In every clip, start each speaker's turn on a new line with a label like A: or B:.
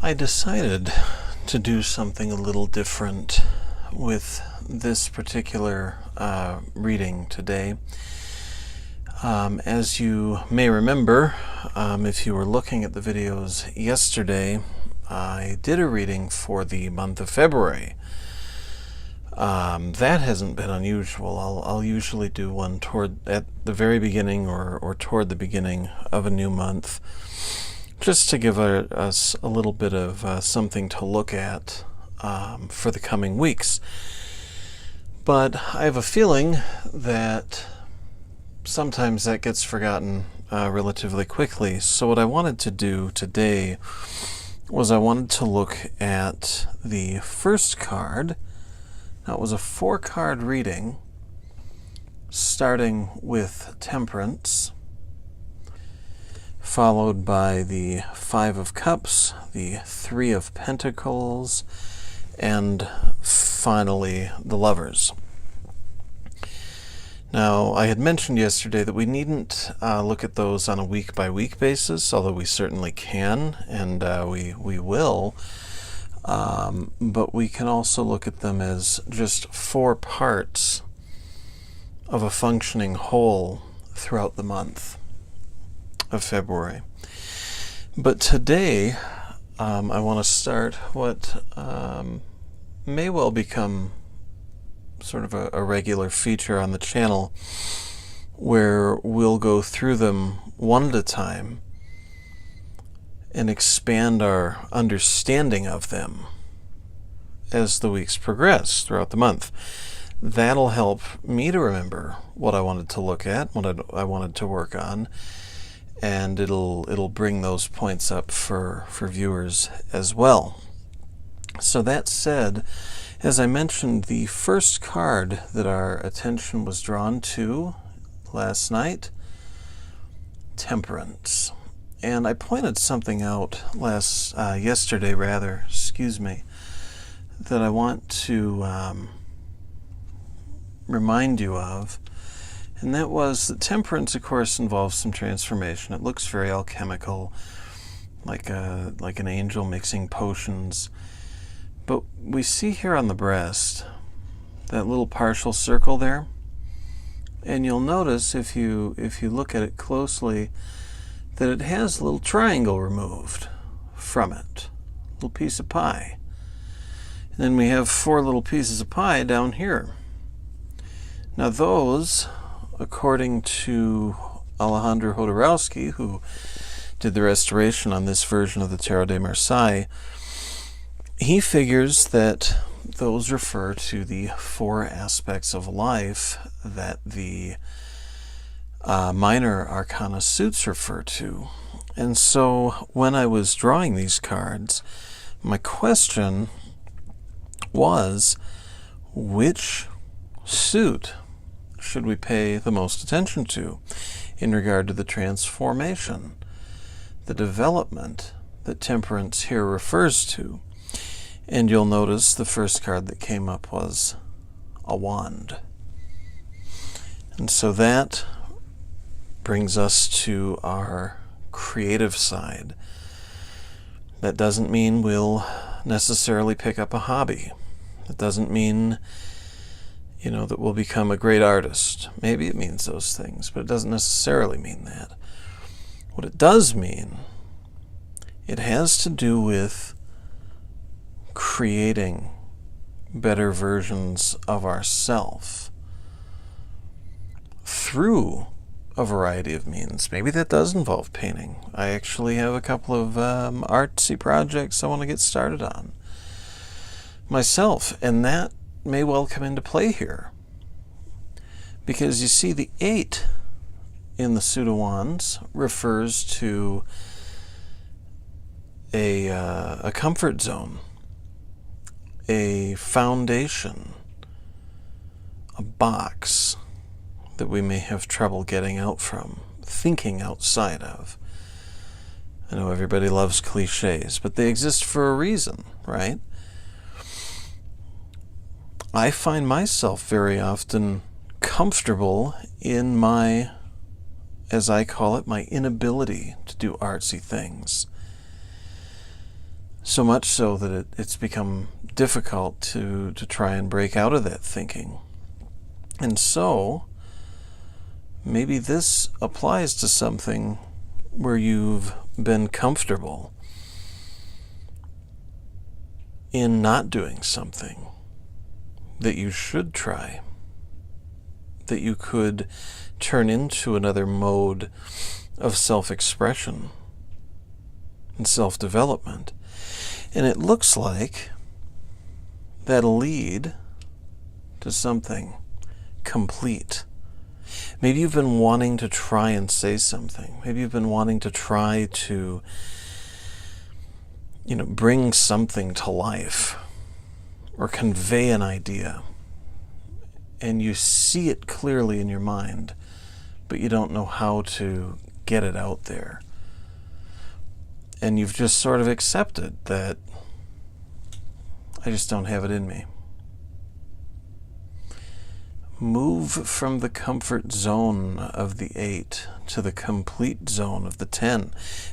A: I decided to do something a little different with this particular reading today. As you may remember, if you were looking at the videos yesterday, I did a reading for the month of February. That hasn't been unusual. I'll usually do one at the very beginning or toward the beginning of a new month, just to give us a little bit of something to look at for the coming weeks. But I have a feeling that sometimes that gets forgotten relatively quickly. So what I wanted to do today was I wanted to look at the first card. Now, it was a 4-card reading, starting with Temperance, followed by the 5 of Cups, the 3 of Pentacles, and finally the Lovers. Now, I had mentioned yesterday that we needn't look at those on a week-by-week basis, although we certainly can, and we will. But we can also look at them as just 4 parts of a functioning whole throughout the month of February. But today, I want to start what may well become sort of a regular feature on the channel, where we'll go through them one at a time and expand our understanding of them as the weeks progress throughout the month. That'll help me to remember what I wanted to look at, what I wanted to work on, and it'll bring those points up for viewers as well. So that said, as I mentioned, the first card that our attention was drawn to last night, Temperance. And I pointed something out yesterday, that I want to remind you of. And that was that Temperance, of course, involves some transformation. It looks very alchemical, like an angel mixing potions. But we see here on the breast that little partial circle there. And you'll notice if you look at it closely that it has a little triangle removed from it, a little piece of pie. And then we have 4 little pieces of pie down here. Now those, according to Alejandro Jodorowsky, who did the restoration on this version of the Tarot de Marseille, he figures that those refer to the 4 aspects of life that the minor arcana suits refer to. And so when I was drawing these cards, my question was, which suit should we pay the most attention to in regard to the transformation, the development that Temperance here refers to? And you'll notice the first card that came up was a wand. And so that brings us to our creative side. That doesn't mean we'll necessarily pick up a hobby. It doesn't mean, that we'll become a great artist. Maybe it means those things, but it doesn't necessarily mean that. What it does mean, it has to do with creating better versions of ourself through a variety of means. Maybe that does involve painting. I actually have a couple of artsy projects I want to get started on myself, and that may well come into play here. Because you see, the 8 in the suit of wands refers to a comfort zone, a foundation, a box that we may have trouble getting out from, thinking outside of. I know everybody loves cliches, but they exist for a reason, right? I find myself very often comfortable in my, as I call it, my inability to do artsy things. So much so that it's become difficult to try and break out of that thinking. And so, maybe this applies to something where you've been comfortable in not doing something that you should try, that you could turn into another mode of self-expression and self-development. And it looks like that'll lead to something complete. Maybe you've been wanting to try and say something. Maybe you've been wanting to try to, bring something to life or convey an idea. And you see it clearly in your mind, but you don't know how to get it out there. And you've just sort of accepted that I just don't have it in me. Move from the comfort zone of the 8 to the complete zone of the 10.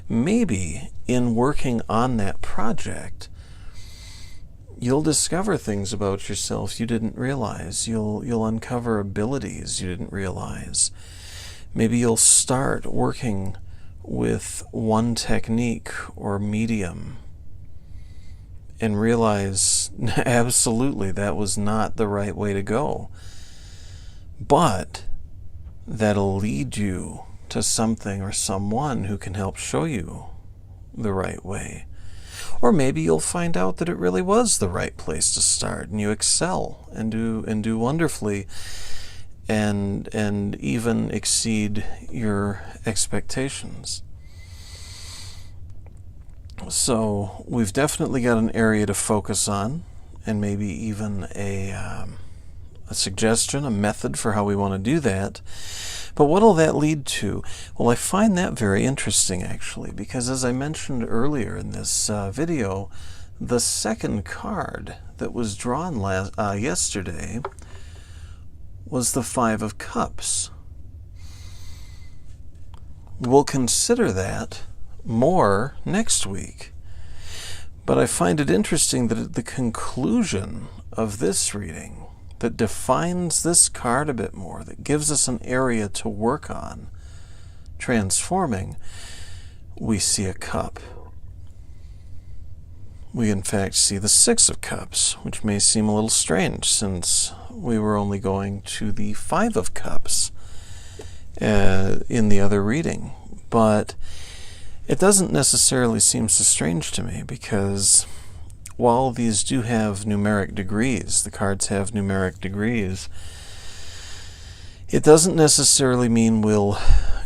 A: Maybe in working on that project, you'll discover things about yourself you didn't realize. You'll uncover abilities you didn't realize. Maybe you'll start working with one technique or medium and realize absolutely that was not the right way to go. But that'll lead you to something or someone who can help show you the right way. Or maybe you'll find out that it really was the right place to start, and you excel and do wonderfully, and even exceed your expectations. So we've definitely got an area to focus on, and maybe even a suggestion, a method for how we want to do that. But what'll that lead to? Well, I find that very interesting, actually, because as I mentioned earlier in this video, the second card that was drawn yesterday was the 5 of Cups. We'll consider that more next week. But I find it interesting that at the conclusion of this reading, that defines this card a bit more, that gives us an area to work on transforming, we see a cup. We in fact see the 6 of Cups, which may seem a little strange since we were only going to the 5 of Cups in the other reading. But it doesn't necessarily seem so strange to me, because while these do have numeric degrees, the cards have numeric degrees, it doesn't necessarily mean we'll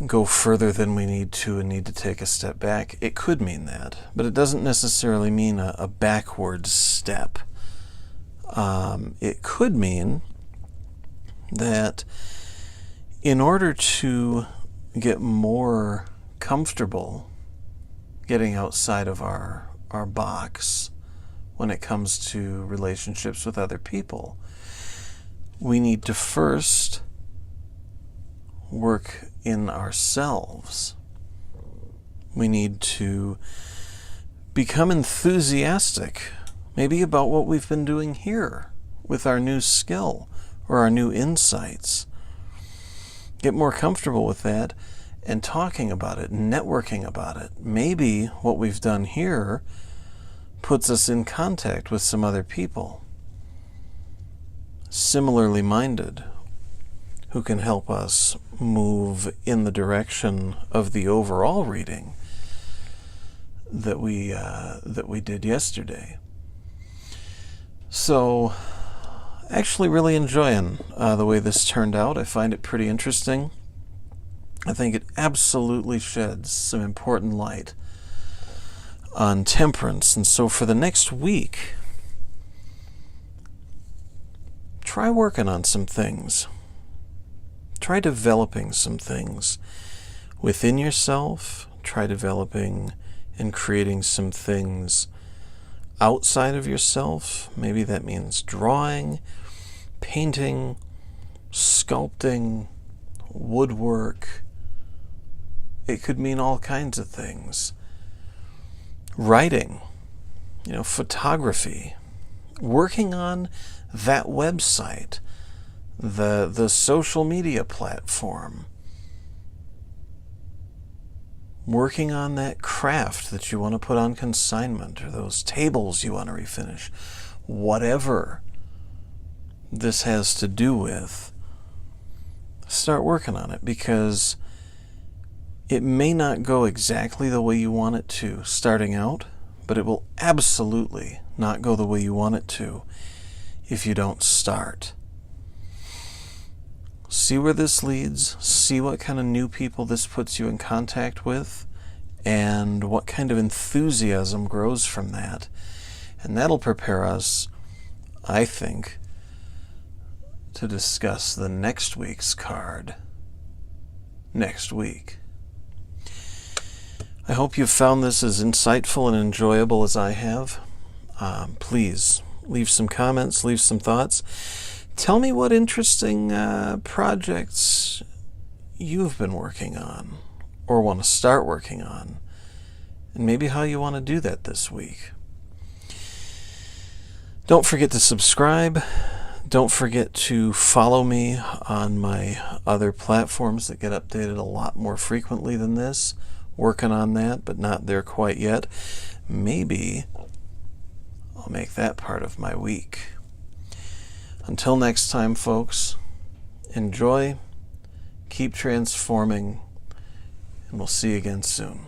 A: go further than we need to and need to take a step back. It could mean that, but it doesn't necessarily mean a backwards step. It could mean that in order to get more comfortable getting outside of our box when it comes to relationships with other people, we need to first work in ourselves. We need to become enthusiastic, maybe about what we've been doing here with our new skill or our new insights. Get more comfortable with that and talking about it, networking about it. Maybe what we've done here puts us in contact with some other people, similarly minded, who can help us move in the direction of the overall reading that we did yesterday. So, actually really enjoying the way this turned out. I find it pretty interesting. I think it absolutely sheds some important light on temperance. And so for the next week, try working on some things. Try developing some things within yourself. Try developing and creating some things outside of yourself. Maybe that means drawing, painting, sculpting, woodwork. It could mean all kinds of things. Writing. photography, working on that website, the social media platform, working on that craft that you want to put on consignment, or those tables you want to refinish, whatever this has to do with, start working on it, because it may not go exactly the way you want it to starting out, but it will absolutely not go the way you want it to if you don't start. See where this leads, see what kind of new people this puts you in contact with, and what kind of enthusiasm grows from that. And that'll prepare us, I think, to discuss the next week's card next week. I hope you've found this as insightful and enjoyable as I have. Please leave some comments, leave some thoughts. Tell me what interesting projects you've been working on or want to start working on, and maybe how you want to do that this week. Don't forget to subscribe. Don't forget to follow me on my other platforms that get updated a lot more frequently than this. Working on that, but not there quite yet. Maybe I'll make that part of my week. Until next time, folks, enjoy, keep transforming, and we'll see you again soon.